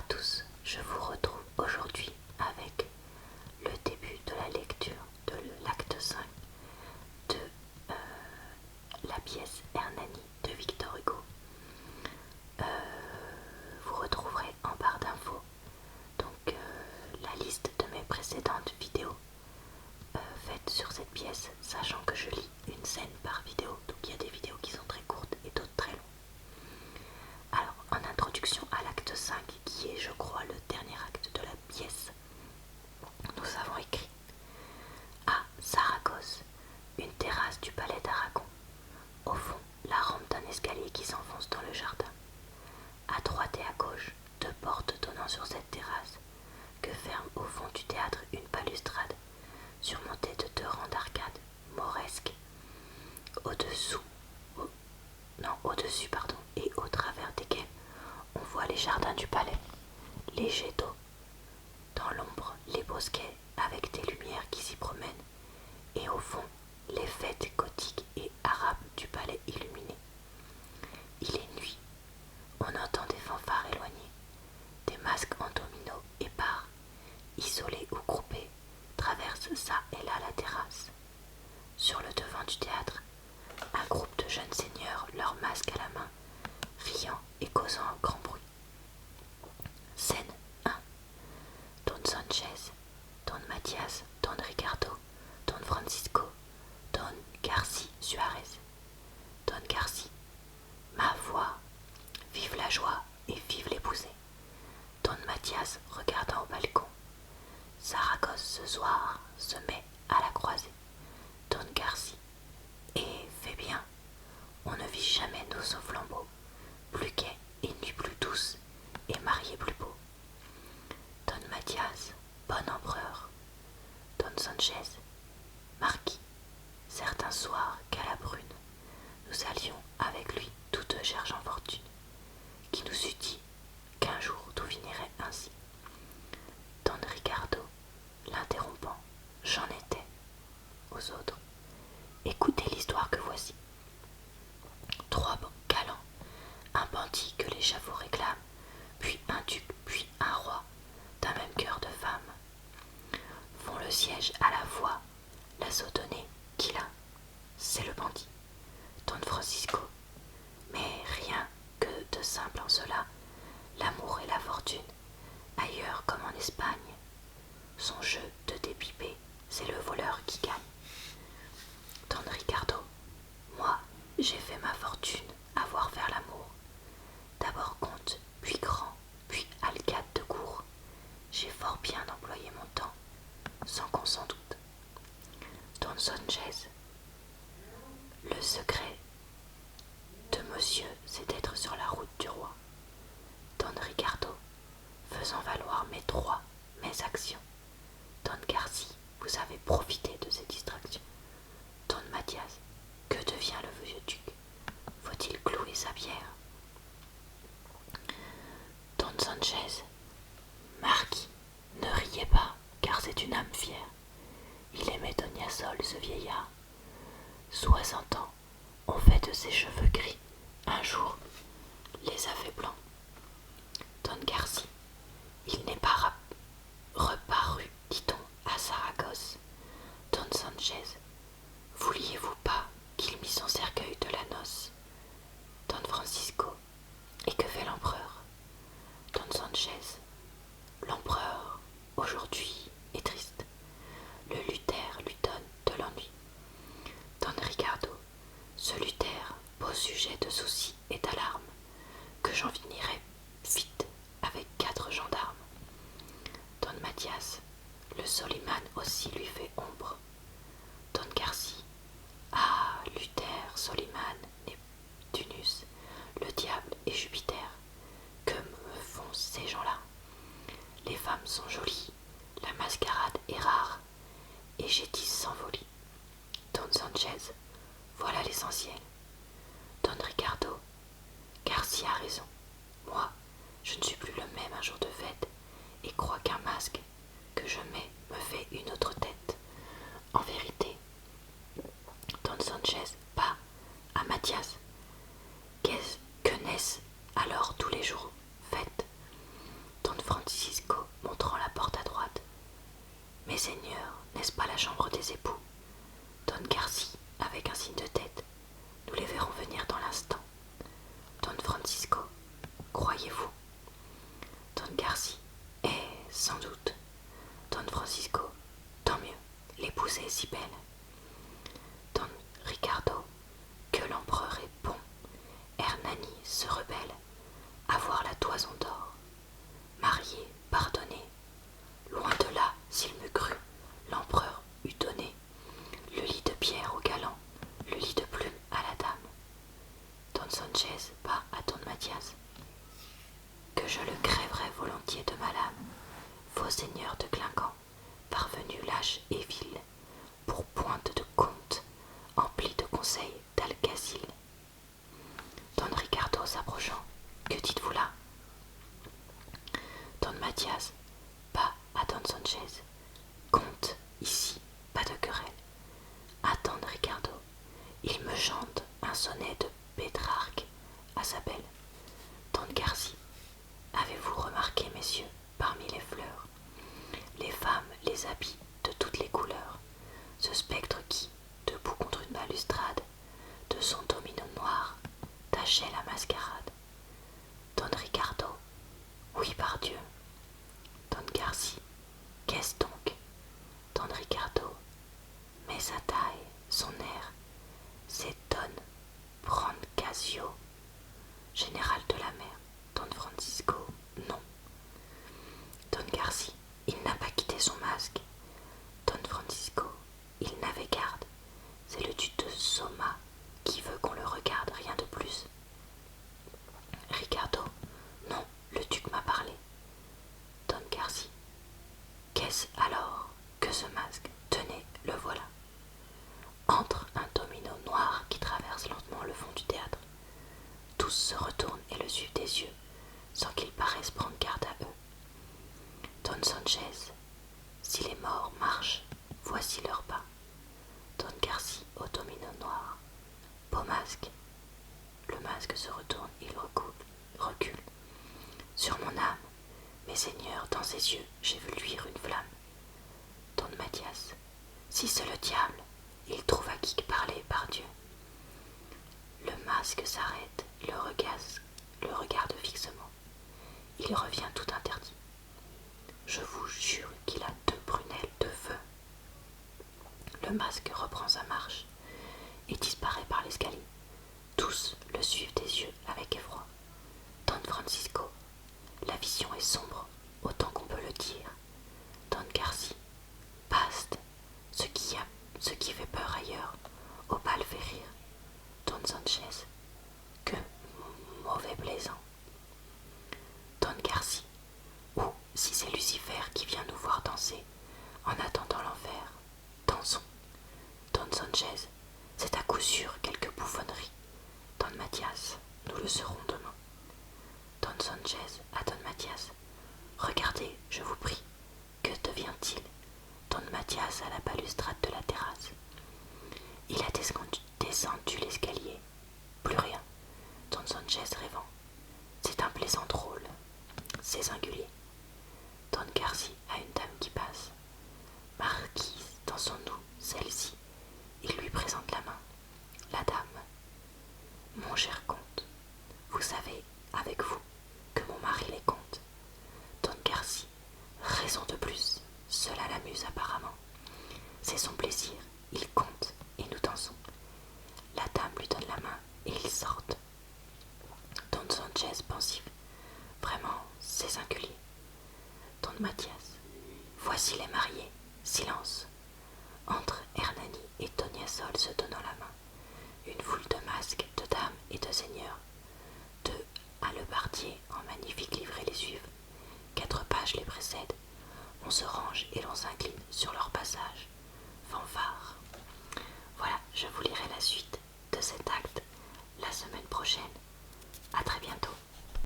tous, je vous retrouve aujourd'hui avec le début de la lecture de l'acte 5 de la pièce Hernani de Victor Hugo. Vous retrouverez en barre d'infos donc la liste de mes précédentes vidéos faites sur cette pièce, sachant que je lis une scène par vidéo, donc il y a des vidéos qui sont très courtes et d'autres très longues. Alors, en introduction à l'acte 5, qui est, je crois, le dernier acte de la pièce, nous avons écrit: à Saragosse, une terrasse du palais d'Aragon. Au fond, la rampe d'un escalier qui s'enfonce dans le jardin. À droite et à gauche, deux portes donnant sur cette terrasse, que ferme au fond du théâtre une balustrade, surmontée de deux rangs d'arcades mauresques, au-dessus, et au travers desquels on voit les jardins du palais, les jets d'eau, dans l'ombre les bosquets avec des lumières qui s'y promènent, et au fond les fêtes gothiques et arabes du palais illuminé. Il est nuit, on entend des fanfares éloignées, des masques en domino épars, isolés ou groupés, traversent ça et là la terrasse. Sur le devant du théâtre, un groupe de jeunes seigneurs, leurs masques à la main, riant et causant un grand bruit. Scène 1. Don Sanchez, Don Mathias, Don Ricardo, Don Francisco, Don Garci Suarez. Don Garci: ma foi, vive la joie et vive l'épousée. Don Mathias, regardant au balcon: Saragosse ce soir se met à la croisée. Don Garci: et fait bien, on ne vit jamais nous au flambeau, plus gai et nuit plus douce, et marié plus beau. Don Mathias: bon empereur. Don Sanchez: marquis, certains soirs qu'à la brune, nous allions avec lui tous deux cherchant fortune, qui nous eût dit qu'un jour tout finirait ainsi. Don Ricardo, l'interrompant: j'en étais. Aux autres: écoutez l'histoire que voici. Trois galants, un bandit que l'échafaud réclame, puis un duc, puis un roi, d'un même cœur de femme, font le siège à la fois. L'assaut donné, qui l'a? C'est le bandit. Don Francisco: mais rien que de simple en cela, l'amour et la fortune, ailleurs comme en Espagne. Son jeu de dépiper, c'est le voleur qui gagne. Don Ricardo: moi, j'ai fait ma fortune à voir faire l'amour. D'abord comte, puis grand, puis alcade de cour. J'ai fort bien employé mon temps, sans qu'on s'en doute. Don Sanchez: le secret de monsieur, c'est d'être sur la route du roi. Don Ricardo: faisant valoir mes actions. Don Garci: vous avez profité de ces distractions. Don Mathias: que devient le vieux duc? Faut-il clouer sa pierre? Don Sanchez: marquis, ne riez pas, car c'est une âme fière. Il aimait Donia Sol, ce vieillard. 60 ans, on fait de ses cheveux gris, un jour, les a fait blancs. Don Garci: il n'est pas reparu, dit-on, à Saragosse. Don Sanchez: vouliez-vous pas qu'il mit son cercueil de la noce? Don Francisco: et que fait l'empereur? Don Sanchez: l'empereur, aujourd'hui, est triste. Le Luther lui donne de l'ennui. Don Ricardo: ce Luther, beau sujet de soucis et d'alarmes, que j'en finirai vite avec 4 gendarmes. Don Mathias: le Soliman aussi lui fait ombre. Don Garci: ah, Luther, Soliman, Neptunus, le diable et Jupiter, que me font ces gens-là? Les femmes sont jolies, la mascarade est rare, et j'ai 10 sans folie. Don Sanchez: voilà l'essentiel. Don Ricardo: Garci a raison. Moi, je ne suis plus le même un jour de fête, et crois qu'un masque que je mets me fait une autre tête. En vérité, Don Sanchez: pas à Mathias. Que n'est-ce alors tous les jours fête? Don sans doute. Don Francisco, tant mieux, l'épouse est si belle. Don Ricardo, que l'empereur est bon. Hernani se rebelle, avoir la toison d'or. Marié, pardonné, loin de là, s'il me crut, l'empereur eût donné le lit de pierre au galant, le lit de plume à la dame. Don Sanchez bat à Don Mathias, que je le crèverais volontiers de ma lame, faux seigneur de Clinquant, parvenu lâche et vil, pour pointe de compte, empli de conseils d'alcazil. Don Ricardo s'approchant, que dites-vous là? Don Mathias, pas à Don Sanchez. Comte, ici, pas de querelle. À Don Ricardo, il me chante un sonnet de Pétrarque à sa belle. Don Garci, avez-vous remarqué, messieurs, parmi les fleurs, les femmes, les habits de toutes les couleurs, ce spectre qui, debout contre une balustrade, de son domino noir, tachait la mascarade. Don Ricardo, oui pardieu. Don Garci, qu'est-ce donc? Don Ricardo, mais sa taille, son air, c'est Don Brancasio, général de la mer. Don Francisco, non. Don Garci, il n'a pas quitté son masque. Don Francisco, il n'avait garde. C'est le duc de Soma qui veut qu'on le regarde, rien de plus. Ricardo, non, le duc m'a parlé. Don Garci, qu'est-ce alors que ce masque? Tenez, le voilà. Entre un domino noir qui traverse lentement le fond du théâtre. Tous se retournent et le suivent des yeux, sans qu'ils paraissent prendre garde à eux. Don Sanchez, si les morts marchent, voici leurs pas. Don Garci au domino noir. Beau masque. Le masque se retourne et il recule. Sur mon âme, mes seigneurs, dans ses yeux, j'ai vu luire une flamme. Don Mathias, si c'est le diable, il trouve à qui parler par Dieu. Le masque s'arrête, le regarde fixement. Il revient tout interdit. Je vous jure qu'il a 2 prunelles de feu. Le masque reprend sa marche et disparaît par l'escalier. Tous le suivent des yeux avec effroi. Don Francisco, la vision est sombre, autant qu'on peut le dire. Don Garci, baste, ce qui fait peur ailleurs, au bal fait rire. Don Sanchez, que mauvais plaisant. Don Garci, ou si c'est Lucifer qui vient nous voir danser, en attendant l'enfer, dansons. Don Sanchez, c'est à coup sûr quelque bouffonnerie. Don Mathias, nous le serons demain. Don Sanchez à Don Mathias, regardez, je vous prie, que devient-il? Don Mathias à la balustrade de la terrasse. Il a descendu l'escalier. Plus rien. Don Sanchez rêvant. C'est un plaisant drôle. C'est singulier. Don Garci a une dame qui passe. Marquise dans son nous, celle-ci. Il lui présente la main. La dame. Mon cher comte, vous savez, avec vous, que mon mari les compte. Don Garci, raison de plus, cela l'amuse apparemment. C'est son plaisir, il compte et nous dansons. La dame lui donne la main et ils sortent. Don Sanchez pensif, vraiment, c'est singulier. Don Mathias, voici les mariés, silence. Entre Hernani et Tognasol se donnant la main, une foule de masques, de dames et de seigneurs. 2 hallebardiers en magnifique livrée les suivent. 4 pages les précèdent. On se range et l'on s'incline sur leur passage. Fanfare. Voilà, je vous lirai la suite de cet acte la semaine prochaine. À très bientôt.